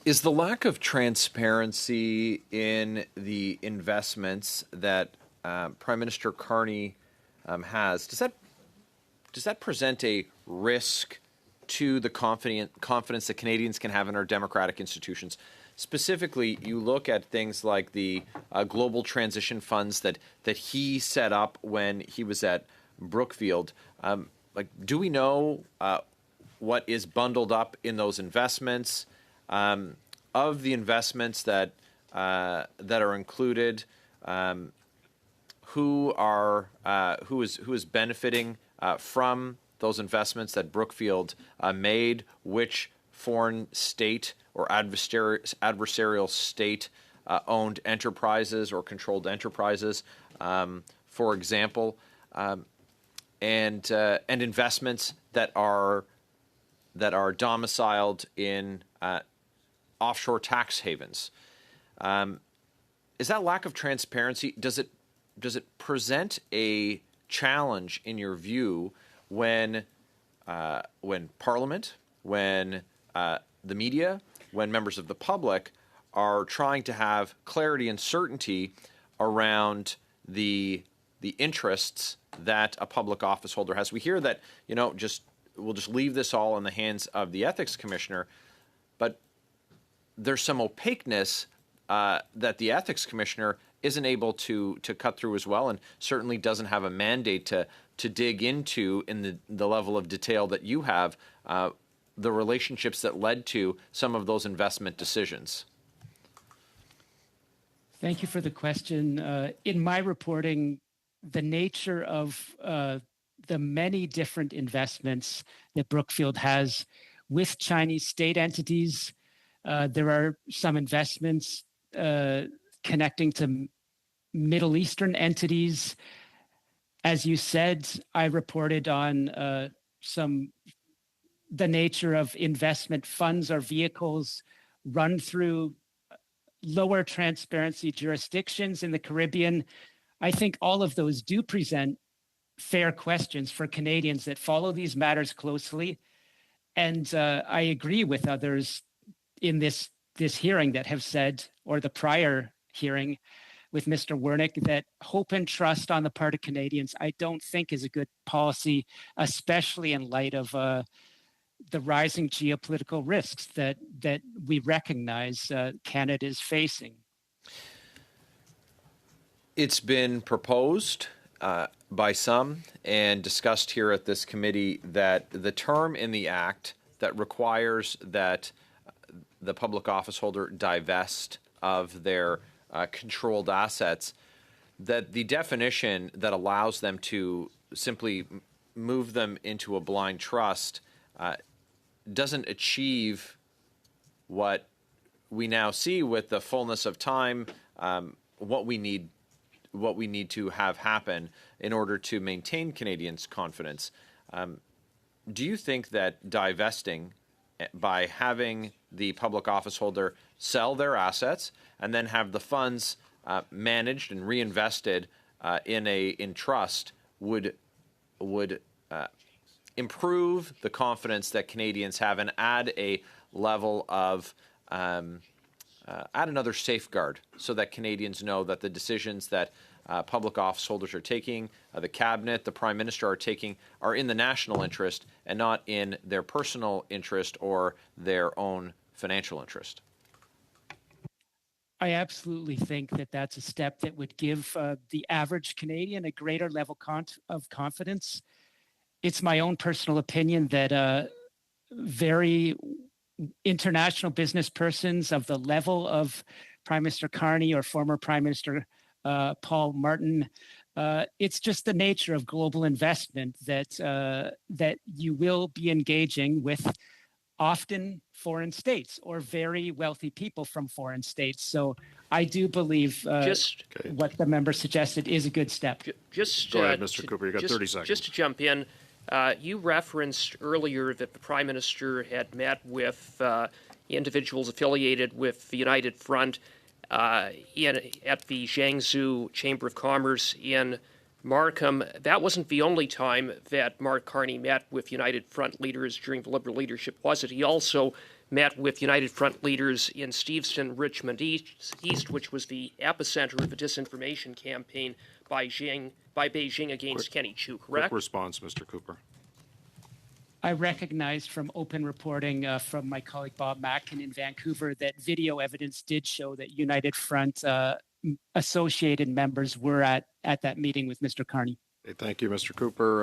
Is the lack of transparency in the investments that Prime Minister Carney has, does that present a risk to the confidence that Canadians can have in our democratic institutions? Specifically, you look at things like the global transition funds that he set up when he was at Brookfield. Do we know what is bundled up in those investments? Of the investments that are included, who is benefiting from those investments that Brookfield made? Which foreign state or adversarial state owned enterprises or controlled enterprises, for example, and investments that are domiciled in offshore tax havens. Is that lack of transparency, does it present a challenge in your view when Parliament, when the media, when members of the public are trying to have clarity and certainty around the interests that a public office holder has? We hear that, we'll just leave this all in the hands of the ethics commissioner, but there's some opaqueness that the ethics commissioner isn't able to cut through as well, and certainly doesn't have a mandate to dig into in the level of detail that you have, the relationships that led to some of those investment decisions. Thank you for the question. In my reporting, the nature of the many different investments that Brookfield has with Chinese state entities, there are some investments connecting to Middle Eastern entities. As you said, I reported on the nature of investment funds or vehicles run through lower transparency jurisdictions in the Caribbean. I think all of those do present fair questions for Canadians that follow these matters closely. And I agree with others in this hearing that have said, or the prior hearing with Mr. Wernick, that hope and trust on the part of Canadians, I don't think is a good policy, especially in light of the rising geopolitical risks that we recognize Canada is facing. It's been proposed by some and discussed here at this committee that the term in the Act that requires that the public office holder divest of their controlled assets, that the definition that allows them to simply move them into a blind trust doesn't achieve what we now see with the fullness of time, what we need to have happen in order to maintain Canadians' confidence. Do you think that divesting by having the public office holder sell their assets and then have the funds managed and reinvested in trust would improve the confidence that Canadians have and add a level of add another safeguard so that Canadians know that the decisions that public office holders are taking, the cabinet, the Prime Minister are taking, are in the national interest and not in their personal interest or their own financial interest? I absolutely think that that's a step that would give the average Canadian a greater level of confidence. It's my own personal opinion that very international business persons of the level of Prime Minister Carney or former Prime Minister Paul Martin, it's just the nature of global investment that you will be engaging with often foreign states or very wealthy people from foreign states. So I do believe what the member suggested is a good step. Go ahead, Mr. Cooper. You got 30 seconds. Just to jump in, you referenced earlier that the Prime Minister had met with individuals affiliated with the United Front at the Jiangsu Chamber of Commerce in Markham. That wasn't the only time that Mark Carney met with United Front leaders during the Liberal leadership, was it? He also met with United Front leaders in Steveston, Richmond East, which was the epicenter of the disinformation campaign by Beijing against Kenny Chu, correct? Quick response, Mr. Cooper. I recognized from open reporting from my colleague Bob Mackin in Vancouver that video evidence did show that United Front associated members were at that meeting with Mr. Carney. Okay, thank you, Mr. Cooper.